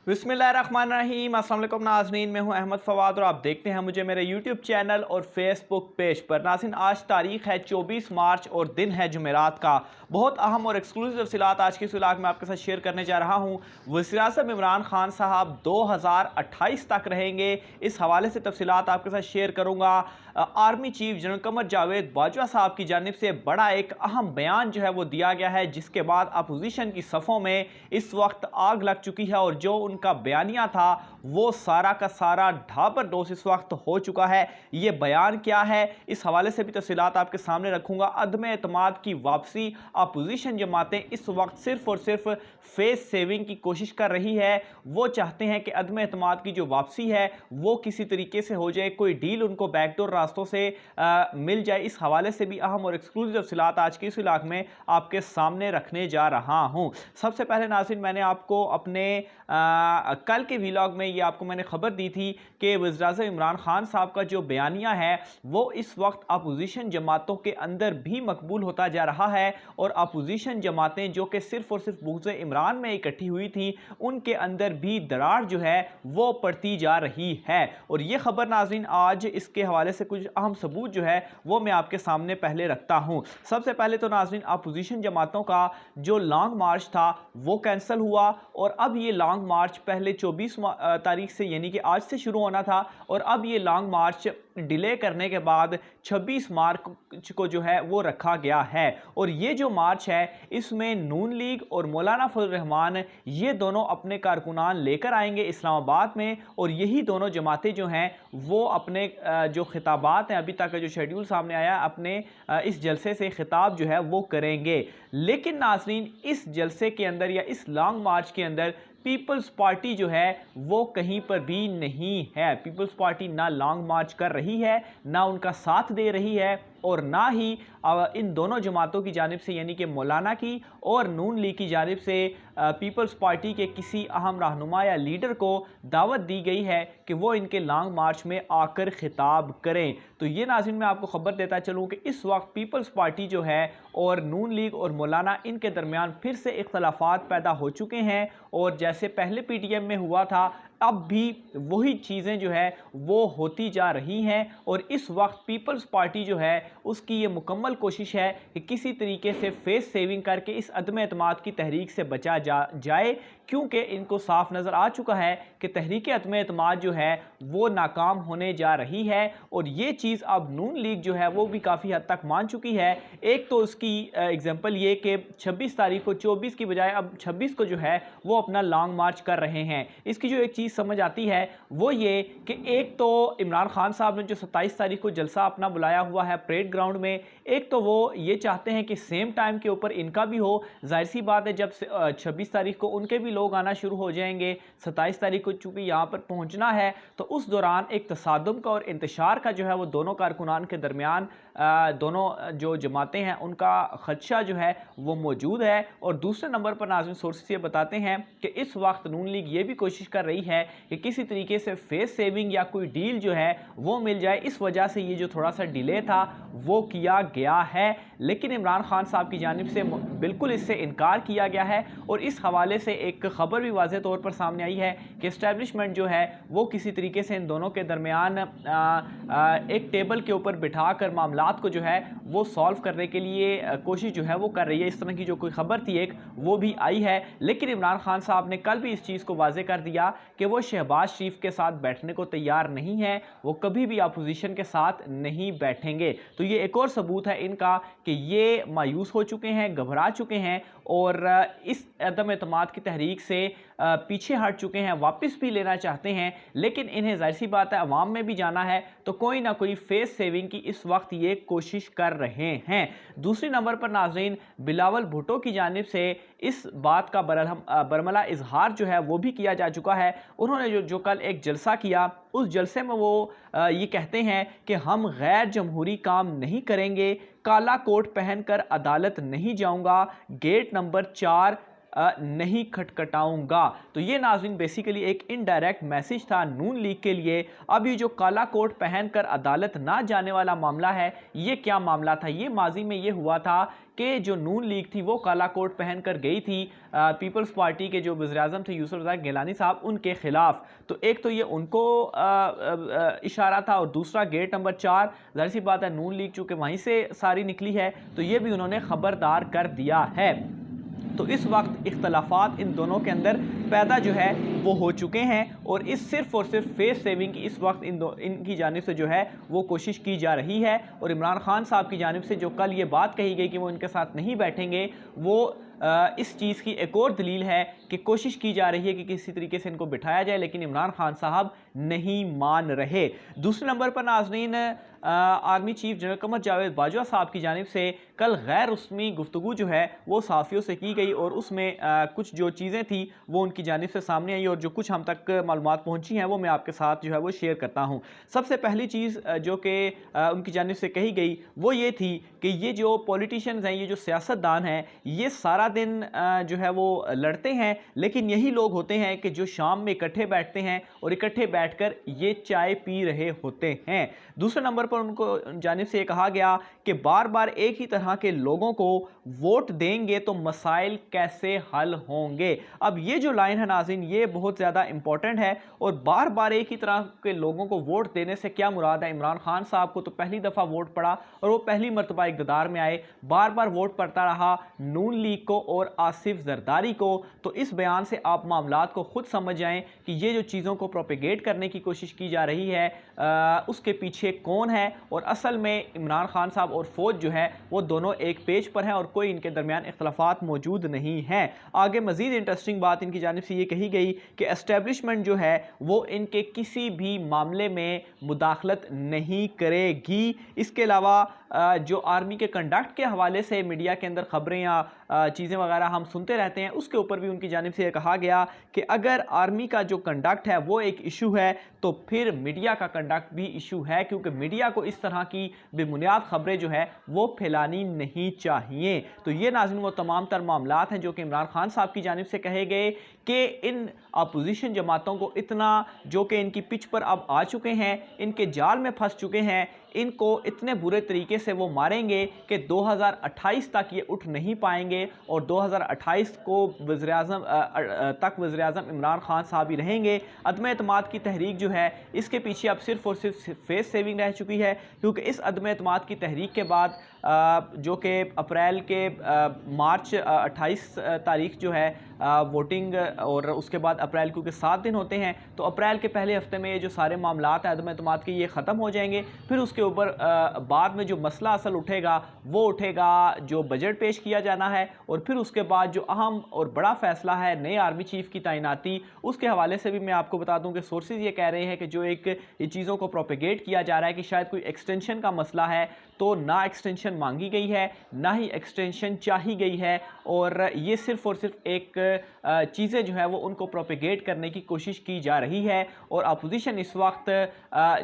बिस्मिल्लाहिर्रहमानिर्रहीम। अस्सलाम वालेकुम नाज़रीन, मैं हूं अहमद फ़वाद और आप देखते हैं मुझे मेरे यूट्यूब चैनल और फेसबुक पेज पर। नाज़रीन, आज तारीख़ है 24 मार्च और दिन है जुमेरात का। बहुत अहम और एक्सक्लूसिव तफ़सीलात आज की इस व्लॉग में आपके साथ शेयर करने जा रहा हूं। वज़ीर-ए-आज़म इमरान खान साहब 2028 तक रहेंगे, इस हवाले से तफ़सीलात आपके साथ शेयर करूँगा। Army chief general Qamar Javed Bajwa साहब की जानिब से बड़ा एक अहम बयान जो है वो दिया गया है, जिसके बाद अपोजिशन की सफ़ों में इस वक्त आग लग चुकी है और जो उनका बयानिया था वो सारा का सारा ढाबरडोस इस वक्त हो चुका है। ये बयान क्या है, इस हवाले से भी तफसीलात आपके सामने रखूंगा। अदम एतमाद की वापसी, अपोजिशन जमातें इस वक्त सिर्फ और सिर्फ फेस सेविंग की कोशिश कर रही है। वो चाहते हैं कि अदम एतमाद की जो वापसी है वो किसी तरीके से हो जाए, कोई डील उनको बैकडोर रास्तों से मिल जाए। इस हवाले से भी अहम और एक्सक्लूसिव तफसीलात आज के इस इलाके में आपके सामने रखने जा रहा हूं। सबसे पहले नाज़रीन, मैंने आपको अपने कल के व्लॉग में ये आपको मैंने खबर दी थी कि वज़ीर-ए-आज़म इमरान खान साहब का जो बयानिया है वो इस वक्त अपोजिशन जमातों के अंदर भी मकबूल होता जा रहा है और अपोजिशन जमातें जो कि सिर्फ और सिर्फ बुग़्ज़ इमरान में इकट्ठी हुई थी, उनके अंदर भी दरार जो है वो पड़ती जा रही है। और ये खबर नाज़रीन, आज इसके हवाले से कुछ अहम सबूत जो है वो मैं आपके सामने पहले रखता हूं। सबसे पहले तो नाज़रीन, अपोजिशन जमातों का जो लॉन्ग मार्च था वो कैंसिल हुआ और अब ये लॉन्ग मार्च पहले 24 तारीख से यानी कि आज से शुरू होना था और अब ये लॉन्ग मार्च डिले करने के बाद 26 मार्च को जो है वो रखा गया है। और ये जो मार्च है इसमें नून लीग और मौलाना फजल रहमान ये दोनों अपने कारकुनान लेकर आएंगे इस्लामाबाद में और यही दोनों जमातें जो हैं वो अपने जो खिताबात हैं, अभी तक का जो शेड्यूल सामने आया, अपने इस जलसे से खिताब जो है वो करेंगे। लेकिन नाज़रीन, इस जलसे के अंदर या इस लॉन्ग मार्च के अंदर पीपल्स पार्टी जो है वो कहीं पर भी नहीं है। पीपल्स पार्टी ना लॉन्ग मार्च कर रही है, ना उनका साथ दे रही है और ना ही इन दोनों जमातों की जानिब से यानी कि मौलाना की और नून लीग की जानिब से पीपल्स पार्टी के किसी अहम रहनुमा या लीडर को दावत दी गई है कि वो इनके लॉन्ग मार्च में आकर खिताब करें। तो ये नाज़रीन, मैं आपको खबर देता चलूँ कि इस वक्त पीपल्स पार्टी जो है और नून लीग और मौलाना, इनके दरमियान फिर से इख्तलाफात पैदा हो चुके हैं और जैसे पहले पीटीएम में हुआ था अब भी वही चीज़ें जो है वो होती जा रही हैं। और इस वक्त पीपल्स पार्टी जो है उसकी ये मुकम्मल कोशिश है कि किसी तरीके से फेस सेविंग करके इस अदम एतमाद की तहरीक से बचा जाए, क्योंकि इनको साफ नज़र आ चुका है कि तहरीक अदम एतमाद जो है वो नाकाम होने जा रही है। और ये चीज़ अब नून लीग जो है वो भी काफ़ी हद तक मान चुकी है। एक तो उसकी एग्जाम्पल ये कि 26 तारीख को 24 की बजाय अब 26 को जो है वो अपना लॉन्ग मार्च कर रहे हैं। इसकी जो एक चीज़ समझ आती है वो ये कि एक तो इमरान खान साहब ने जो 27 तारीख को जलसा अपना बुलाया हुआ है परेड ग्राउंड में, एक तो वो ये चाहते हैं कि सेम टाइम के ऊपर इनका भी हो। जाहिर सी बात है, जब 26 तारीख को उनके भी लोग आना शुरू हो जाएंगे, 27 तारीख को चूंकि यहाँ पर पहुँचना है तो उस दौरान एक तसादुम का और इंतशार का जो है वो दोनों कारकुनान के दरमियान दोनों जो जमातें हैं उनका खदशा जो है वो मौजूद है। और दूसरे नंबर पर नाज़रीन, सोर्सेस ये बताते हैं कि इस वक्त नून लीग ये भी कोशिश कर रही है कि किसी तरीके से फेस सेविंग या कोई डील जो है वो मिल जाए। इस वजह से ये जो थोड़ा सा डिले था वो किया गया है, लेकिन इमरान खान साहब की जानिब से बिल्कुल इससे इनकार किया गया है। और इस हवाले से एक खबर भी वाज़ेह तौर पर सामने आई है कि इस्टेब्लिशमेंट जो है वो किसी तरीके से इन दोनों के दरमियान एक टेबल के ऊपर बिठा कर मामलात को जो है वो सॉल्व करने के लिए कोशिश जो है वो कर रही है। इस तरह की जो कोई खबर थी एक वो भी आई है, लेकिन इमरान खान साहब ने कल भी इस चीज़ को वाज़ेह कर दिया कि वो शहबाज शरीफ के साथ बैठने को तैयार नहीं है, वो कभी भी अपोजिशन के साथ नहीं बैठेंगे। तो ये एक और सबूत है इनका कि ये मायूस हो चुके हैं, घबरा चुके हैं और इस अदम एतमाद की तहरीक से पीछे हट चुके हैं, वापस भी लेना चाहते हैं। लेकिन इन्हें जाहिर सी बात है अवाम में भी जाना है तो कोई ना कोई फेस सेविंग की इस वक्त ये कोशिश कर रहे हैं। दूसरी नंबर पर नाज़रीन, बिलावल भुट्टो की जानिब से इस बात का बरमला इजहार जो है वो भी किया जा चुका है। उन्होंने जो कल एक जलसा किया, उस जलसे में वो ये कहते हैं कि हम गैर जमहूरी काम नहीं करेंगे, काला कोट पहनकर अदालत नहीं जाऊंगा, गेट नंबर 4 नहीं खटखटाऊंगा। तो ये नाज़रीन बेसिकली एक इनडायरेक्ट मैसेज था नून लीग के लिए। अब ये जो काला कोट पहनकर अदालत ना जाने वाला मामला है, ये क्या मामला था? ये माजी में ये हुआ था कि जो नून लीग थी वो काला कोट पहनकर गई थी पीपल्स पार्टी के जो वज़ीर-ए-आज़म थे यूसुफ रज़ाक गिलानी साहब, उनके खिलाफ। तो एक तो ये उनको इशारा था, और दूसरा गेट नंबर 4, ज़ाहिर सी बात है नून लीग चूँकि वहीं से सारी निकली है, तो ये भी उन्होंने खबरदार कर दिया है। तो इस वक्त इख्तलाफात इन दोनों के अंदर पैदा जो है वो हो चुके हैं, और इस सिर्फ और सिर्फ फेस सेविंग की इस वक्त इनकी जानिब से जो है वो कोशिश की जा रही है। और इमरान खान साहब की जानिब से जो कल ये बात कही गई कि वो इनके साथ नहीं बैठेंगे, वो इस चीज़ की एक और दलील है कि कोशिश की जा रही है कि किसी तरीके से इनको बिठाया जाए, लेकिन इमरान खान साहब नहीं मान रहे। दूसरे नंबर पर नाज़रीन, army chief general Qamar Javed Bajwa साहब की जानिब से कल गैर रस्मी गुफ्तगू जो है वो सहाफ़ियों से की गई, और उसमें कुछ जो चीज़ें थी वो उनकी जानिब से सामने आई, और जो कुछ हम तक मालूमात पहुँची हैं वो मैं आपके साथ जो है वो शेयर करता हूँ। सबसे पहली चीज़ जो कि उनकी जानिब से कही गई वो ये थी कि ये जो पॉलिटिशियंस हैं, ये जो सियासतदान हैं, ये सारा दिन जो है वो लड़ते हैं, लेकिन यही लोग होते हैं कि जो शाम में इकट्ठे बैठते हैं और इकट्ठे बैठकर ये चाय पी रहे होते हैं। दूसरे नंबर पर उनको जानिब से ये कहा गया कि बार बार एक ही तरह के लोगों को वोट देंगे तो मसाइल कैसे हल होंगे। अब ये जो लाइन है नाज़रीन, ये बहुत ज़्यादा इंपॉर्टेंट है, और बार बार एक ही तरह के लोगों को वोट देने से क्या मुराद है? इमरान खान साहब को तो पहली दफ़ा वोट पड़ा और वो पहली मरतबा इक़्तिदार में आए, बार बार वोट पड़ता रहा नून लीग को और आसिफ जरदारी को। तो इस बयान से आप मामलात को खुद समझ जाएं कि ये जो चीज़ों को प्रोपेगेट करने की कोशिश की जा रही है उसके पीछे कौन है, और असल में इमरान खान साहब और फौज जो है वो दोनों एक पेज पर हैं और कोई इनके दरमियान इख्तलाफात मौजूद नहीं हैं। आगे मज़ीद इंटरेस्टिंग बात इनकी जानिब से ये कही गई कि एस्टेब्लिशमेंट जो है वो इनके किसी भी मामले में मुदाखलत नहीं करेगी। इसके अलावा जो आर्मी के कंडक्ट के हवाले से मीडिया के अंदर खबरें या चीज़ें वगैरह हम सुनते रहते हैं, उसके ऊपर भी उनकी जानिब से कहा गया कि अगर आर्मी का जो कंडक्ट है वो एक इशू है तो फिर मीडिया का कंडक्ट भी इशू है, क्योंकि मीडिया को इस तरह की बेबुनियाद खबरें जो है वो फैलानी नहीं चाहिए। तो ये नाज़रीन वो तमाम तर मामलात हैं जो कि इमरान खान साहब की जानिब से कहे गए कि इन अपोजिशन जमातों को इतना, जो कि इनकी पिच पर अब आ चुके हैं, इनके जाल में फंस चुके हैं, इनको इतने बुरे तरीके से वो मारेंगे कि 2028 तक ये उठ नहीं पाएंगे, और 2028 को वज़ीर-ए-आज़म इमरान खान साहब ही रहेंगे। अदम एतमाद की तहरीक जो है इसके पीछे अब सिर्फ और सिर्फ फेस सेविंग रह चुकी है, क्योंकि इस अदम एतमाद की तहरीक के बाद जो कि अप्रैल के मार्च 28 तारीख जो है वोटिंग, और उसके बाद अप्रैल क्योंकि 7 दिन होते हैं, तो अप्रैल के पहले हफ्ते में ये जो सारे मामलात हैं अदम एतमाद के ये ख़त्म हो जाएंगे। फिर उसके ऊपर बाद में जो मसला असल उठेगा वो उठेगा जो बजट पेश किया जाना है, और फिर उसके बाद जो अहम और बड़ा फैसला है नए आर्मी चीफ की तैनाती, उसके हवाले से भी मैं आपको बता दूं कि सोर्सेज ये कह रहे हैं कि जो एक ये चीज़ों को प्रोपेगेट किया जा रहा है कि शायद कोई एक्सटेंशन का मसला है, तो ना एक्सटेंशन मांगी गई है ना ही एक्सटेंशन चाही गई है, और ये सिर्फ और सिर्फ एक चीज़ें जो है वो उनको प्रोपेगेट करने की कोशिश की जा रही है। और अपोजिशन इस वक्त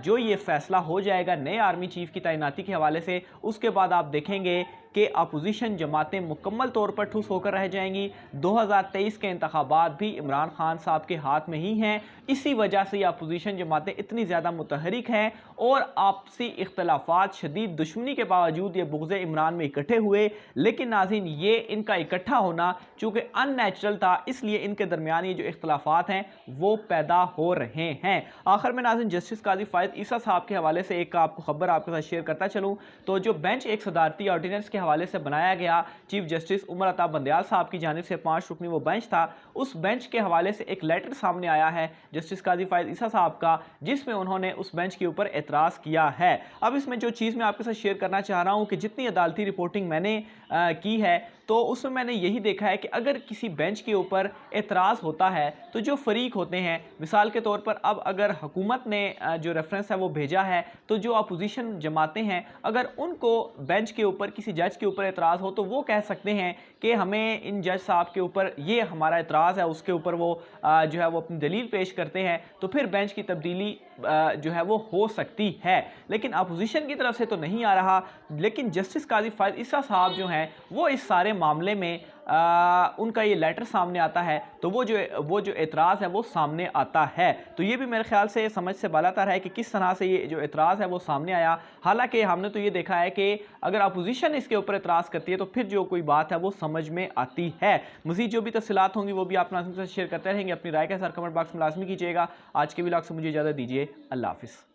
जो ये फैसला हो जाएगा नए आर्मी चीफ की तैनाती के हवाले से, उसके बाद आप देखेंगे कि अपोजिशन जमातें मुकम्मल तौर पर ठुस होकर रह जाएंगी। 2023 के इंतखाबात भी इमरान खान साहब के हाथ में ही हैं, इसी वजह से ये अपोजिशन जमातें इतनी ज़्यादा मुतहरिक हैं, और आपसी इख्तलाफात शदीद दुश्मनी के बावजूद ये बुग़्ज़ इमरान में इकट्ठे हुए। लेकिन नाज़रीन ये इनका इकट्ठा होना चूँकि अननेचुरल था, इसलिए इनके दरमियान ये जो इख्तलाफात हैं वो पैदा हो रहे हैं। आखिर में नाज़रीन जस्टिस काजी फ़ायद ईसा साहब के हवाले से एक आपको खबर आपके साथ शेयर करता चलूँ, तो जो बेंच एक सदारती ऑर्डिनेंस के हवाले से बनाया गया चीफ जस्टिस उमर अता बंदयाल साहब की जानिब से 5 रुकनी वो बेंच था, उस बेंच के हवाले से एक लेटर सामने आया है जस्टिस काजी फ़ायद ईसा साहब का, जिसमें उन्होंने उस बेंच के ऊपर एतराज़ किया है। अब इसमें जो चीज़ मैं आपके साथ शेयर करना चाह रहा हूँ कि जितनी अदालती रिपोर्टिंग मैंने की है, तो उसमें मैंने यही देखा है कि अगर किसी बेंच के ऊपर एतराज़ होता है तो जो फरीक होते हैं, मिसाल के तौर पर अब अगर हुकूमत ने जो रेफरेंस है वो भेजा है, तो जो अपोजिशन जमातें हैं अगर उनको बेंच के ऊपर किसी जज के ऊपर एतराज़ हो तो वो कह सकते हैं कि हमें इन जज साहब के ऊपर ये हमारा एतराज़ है, उसके ऊपर वो जो है वो अपनी दलील पेश करते हैं, तो फिर बेंच की तब्दीली जो है वो हो सकती है। लेकिन अपोजिशन की तरफ से तो नहीं आ रहा, लेकिन जस्टिस काजी फ़ायद ईसा साहब जो हैं वो इस सारे मामले में उनका ये लेटर सामने आता है तो वो जो एतराज़ है वो सामने आता है। तो ये भी मेरे ख्याल से समझ से बालातर है कि किस तरह से ये जो एतराज़ है वो सामने आया। हालांकि हमने तो ये देखा है कि अगर अपोजिशन इसके ऊपर एतराज़ करती है तो फिर जो कोई बात है वो समझ में आती है। मज़ीद जो भी तफ़सीलात होंगी वो भी आप नाज़रीन के साथ शेयर करते रहेंगे। अपनी राय के साथ कमेंट बॉक्स में लाजमी कीजिएगा। आज के व्लॉग से मुझे इजाज़त दीजिए। अल्लाह हाफ़िज़।